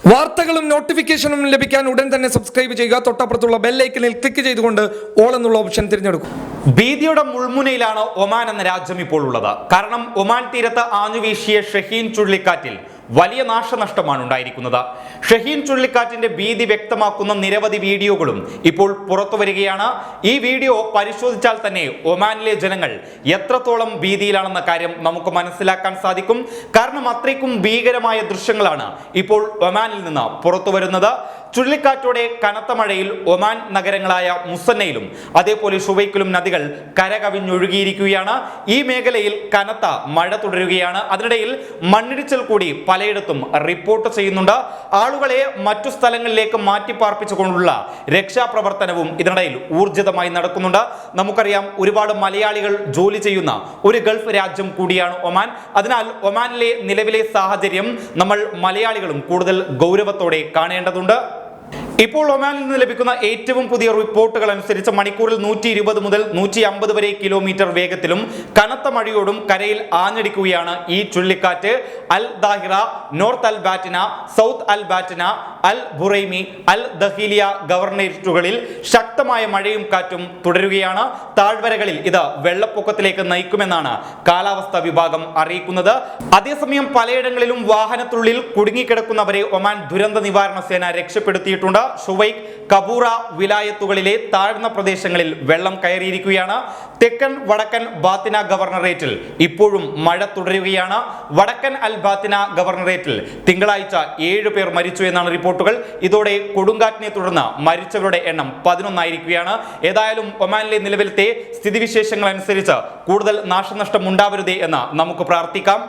വാർത്തകളും നോട്ടിഫിക്കേഷനും ലഭിക്കാൻ ഉടൻ തന്നെ സബ്സ്ക്രൈബ് ചെയ്യുക. തൊട്ടപ്പുറത്തുള്ള ബെൽ ഐക്കണിൽ ക്ലിക്ക് ചെയ്തുകൊണ്ട് ഓൾ എന്നുള്ള ഓപ്ഷൻ തിരഞ്ഞെടുക്കും. ഭീതിയുടെ മുൾമുനയിലാണ് ഒമാൻ എന്ന രാജ്യം ഇപ്പോൾ ഉള്ളത്. കാരണം ഒമാൻ തീരത്ത് ആഞ്ഞുവീശിയ ഷഹീൻ ചുഴലിക്കാറ്റിൽ വലിയ നാശനഷ്ടമാണ് ഉണ്ടായിരിക്കുന്നത്. ഷഹീൻ ചുഴലിക്കാറ്റിന്റെ ഭീതി വ്യക്തമാക്കുന്ന നിരവധി വീഡിയോകളും ഇപ്പോൾ പുറത്തു വരികയാണ്. ഈ വീഡിയോ പരിശോധിച്ചാൽ തന്നെ ഒമാനിലെ ജനങ്ങൾ എത്രത്തോളം ഭീതിയിലാണെന്ന കാര്യം നമുക്ക് മനസ്സിലാക്കാൻ സാധിക്കും. കാരണം അത്രയ്ക്കും ഭീകരമായ ദൃശ്യങ്ങളാണ് ഇപ്പോൾ ഒമാനിൽ നിന്ന് പുറത്തു വരുന്നത്. ചുഴലിക്കാറ്റോടെ കനത്ത മഴയിൽ ഒമാൻ നഗരങ്ങളായ മുസന്നയിലും അതേപോലെ ഷുവൈക്കിലും നദികൾ കരകവിഞ്ഞൊഴുകിയിരിക്കുകയാണ്. ഈ മേഖലയിൽ കനത്ത മഴ തുടരുകയാണ്. അതിനിടയിൽ മണ്ണിടിച്ചിൽ കൂടി പലയിടത്തും റിപ്പോർട്ട് ചെയ്യുന്നുണ്ട്. ആളുകളെ മറ്റു സ്ഥലങ്ങളിലേക്ക് മാറ്റിപ്പാർപ്പിച്ചുകൊണ്ടുള്ള രക്ഷാപ്രവർത്തനവും ഇതിനിടയിൽ ഊർജിതമായി നടക്കുന്നുണ്ട്. നമുക്കറിയാം, ഒരുപാട് മലയാളികൾ ജോലി ചെയ്യുന്ന ഒരു ഗൾഫ് രാജ്യം കൂടിയാണ് ഒമാൻ. അതിനാൽ ഒമാനിലെ നിലവിലെ സാഹചര്യം നമ്മൾ മലയാളികളും കൂടുതൽ ഗൗരവത്തോടെ കാണേണ്ടതുണ്ട്. ഇപ്പോൾ ഒമാനിൽ നിന്ന് ലഭിക്കുന്ന ഏറ്റവും പുതിയ റിപ്പോർട്ടുകൾ അനുസരിച്ച് മണിക്കൂറിൽ 120 മുതൽ 150 വരെ കിലോമീറ്റർ വേഗത്തിലും കനത്ത മഴയോടും കരയിൽ ആഞ്ഞടിക്കുകയാണ് ഈ ചുഴലിക്കാറ്റ്. അൽ ദാഹിറ, നോർത്ത് അൽ ബാറ്റിന, സൗത്ത് അൽ ബാറ്റിന, അൽ ബുറൈമി, അൽ ദഹീലിയ ഗവർണറേറ്റുകളിൽ ശക്തമായ മഴയും കാറ്റും തുടരുകയാണ്. താഴ്വരകളിൽ ഇത് വെള്ളപ്പൊക്കത്തിലേക്ക് നയിക്കുമെന്നാണ് കാലാവസ്ഥാ വിഭാഗം അറിയിക്കുന്നത്. അതേസമയം പലയിടങ്ങളിലും വാഹനത്തിനുള്ളിൽ കുടുങ്ങിക്കിടക്കുന്നവരെ ഒമാൻ ദുരന്ത നിവാരണ സേന രക്ഷപ്പെടുത്തിയിട്ടുണ്ട്. ഷുവൈക്ക്, കബൂറ വിലായത്തുകളിലെ താഴ്ന്ന പ്രദേശങ്ങളിൽ വെള്ളം കയറിയിരിക്കുകയാണ്. തെക്കൻ വടക്കൻ ബാത്തിന ഗവർണറേറ്റിൽ ഇപ്പോഴും മഴ തുടരുകയാണ്. വടക്കൻ അൽ ബാത്തിന ഗവർണറേറ്റിൽ തിങ്കളാഴ്ച 7 പേർ മരിച്ചു എന്നാണ് റിപ്പോർട്ടുകൾ. ഇതോടെ കൊടുങ്കാറ്റിനെ തുടർന്ന് മരിച്ചവരുടെ എണ്ണം 11 ആയിരിക്കുകയാണ്. ഏതായാലും ഒമാനിലെ നിലവിലത്തെ സ്ഥിതിവിശേഷങ്ങൾ അനുസരിച്ച് കൂടുതൽ നാശനഷ്ടം ഉണ്ടാവരുതേ എന്ന് നമുക്ക് പ്രാർത്ഥിക്കാം.